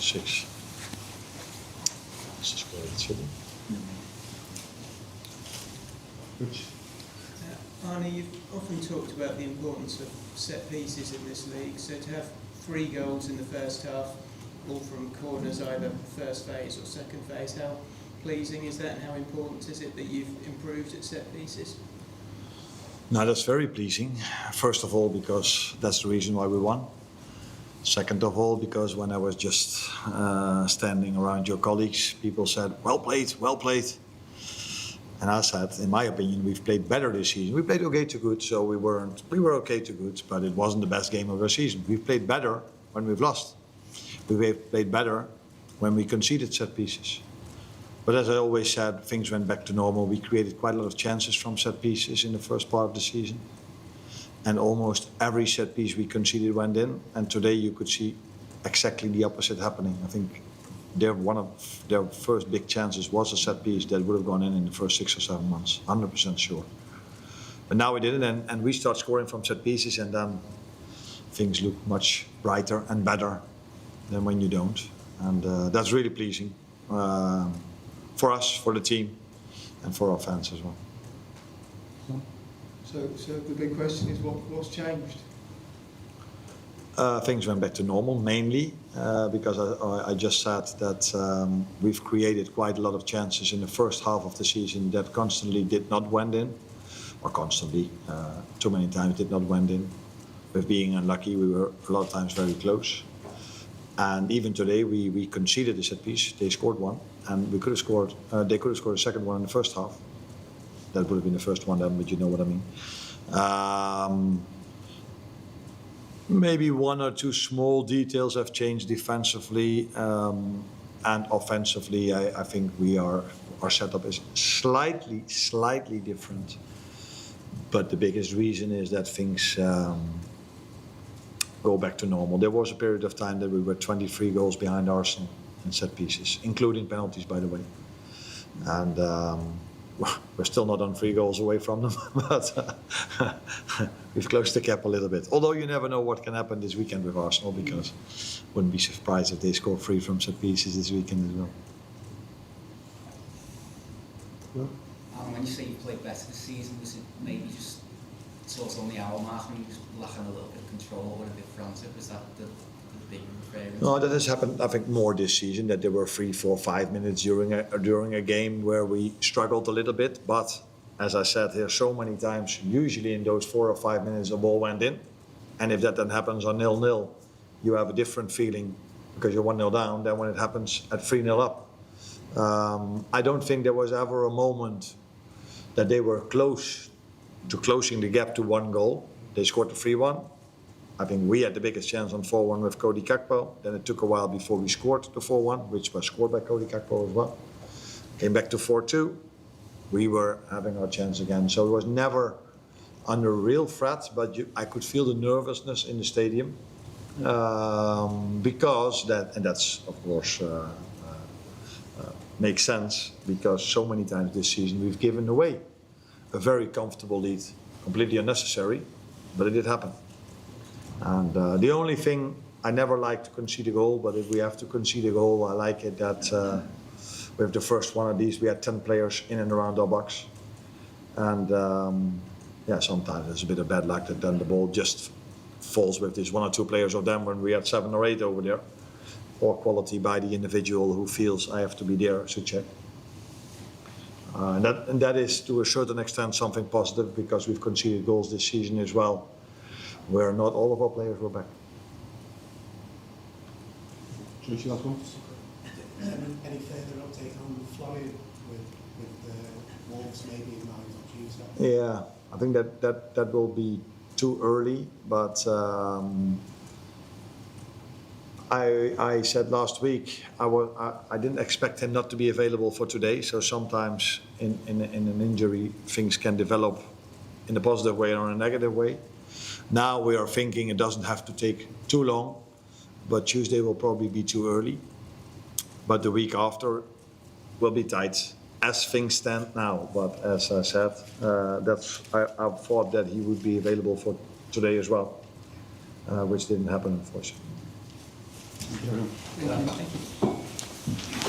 6. Let's just go with City. Good. Arne, you've often talked about the importance of set pieces in this league. So to have 3 goals in the first half, all from corners, either first phase or second phase, how pleasing is that, and how important is it that you've improved at set pieces? Now that's very pleasing. First of all, because that's the reason why we won. Second of all, because when I was just standing around your colleagues, people said, well played, well played. And I said, in my opinion, we've played better this season. We played okay to good, so we were okay to good, but it wasn't the best game of our season. We've played better when we've lost. We've played better when we conceded set pieces. But as I always said, things went back to normal. We created quite a lot of chances from set pieces in the first part of the season. And almost every set piece we conceded went in. And today you could see exactly the opposite happening. I think one of their first big chances was a set piece that would have gone in the first 6 or 7 months, 100% sure. But now we didn't, and we start scoring from set pieces, and then things look much brighter and better than when you don't. And that's really pleasing for us, for the team, and for our fans as well. So the big question is, what's changed? Things went back to normal, mainly because I just said that we've created quite a lot of chances in the first half of the season that constantly did not went in, or constantly, too many times did not went in. With being unlucky, we were a lot of times very close. And even today, we conceded a set piece. They scored one, and we could have scored. They could have scored a second one in the first half. That would have been the first one then, but you know what I mean. Maybe 1 or 2 small details have changed defensively and offensively. I think our setup is slightly different. But the biggest reason is that things go back to normal. There was a period of time that we were 23 goals behind Arsenal in set pieces, including penalties, by the way. And we're still not on 3 goals away from them, but we've closed the gap a little bit. Although you never know what can happen this weekend with Arsenal, because wouldn't be surprised if they score 3 from set pieces this weekend as well. When you say you played better this season, was it maybe just sort of on the hour mark when you were lacking a little bit of control or a bit frantic? Was that the big variance? No, that has happened, I think, more this season, that there were 3, 4, 5 minutes during a game where we struggled a little bit. But as I said here so many times, usually in those 4 or 5 minutes the ball went in. And if that then happens on 0-0, you have a different feeling because you're 1-0 down than when it happens at 3-0 up. I don't think there was ever a moment that they were close to closing the gap to 1 goal. They scored the 3-1. I think we had the biggest chance on 4-1 with Cody Gakpo. Then it took a while before we scored the 4-1, which was scored by Cody Gakpo as well. Came back to 4-2. We were having our chance again. So it was never under real threat, but I could feel the nervousness in the stadium. Because that, and that's of course makes sense, because so many times this season we've given away a very comfortable lead, completely unnecessary, but it did happen. And the only thing, I never like to concede a goal, but if we have to concede a goal, I like it that with the first one of these, we had 10 players in and around our box. And yeah, sometimes it's a bit of bad luck that then the ball just falls with this 1 or 2 players of them when we had 7 or 8 over there. Or quality by the individual who feels I have to be there to check. And that is to a certain extent something positive, because we've conceded goals this season as well, where not all of our players were back. Any further update on Florian with Wolves maybe in mind on Tuesday? Yeah, I think that will be too early, but I said last week I didn't expect him not to be available for today. So sometimes in an injury things can develop in a positive way or in a negative way. Now we are thinking it doesn't have to take too long, but Tuesday will probably be too early. But the week after will be tight as things stand now. But as I said, I thought that he would be available for today as well, which didn't happen, unfortunately. Thank you.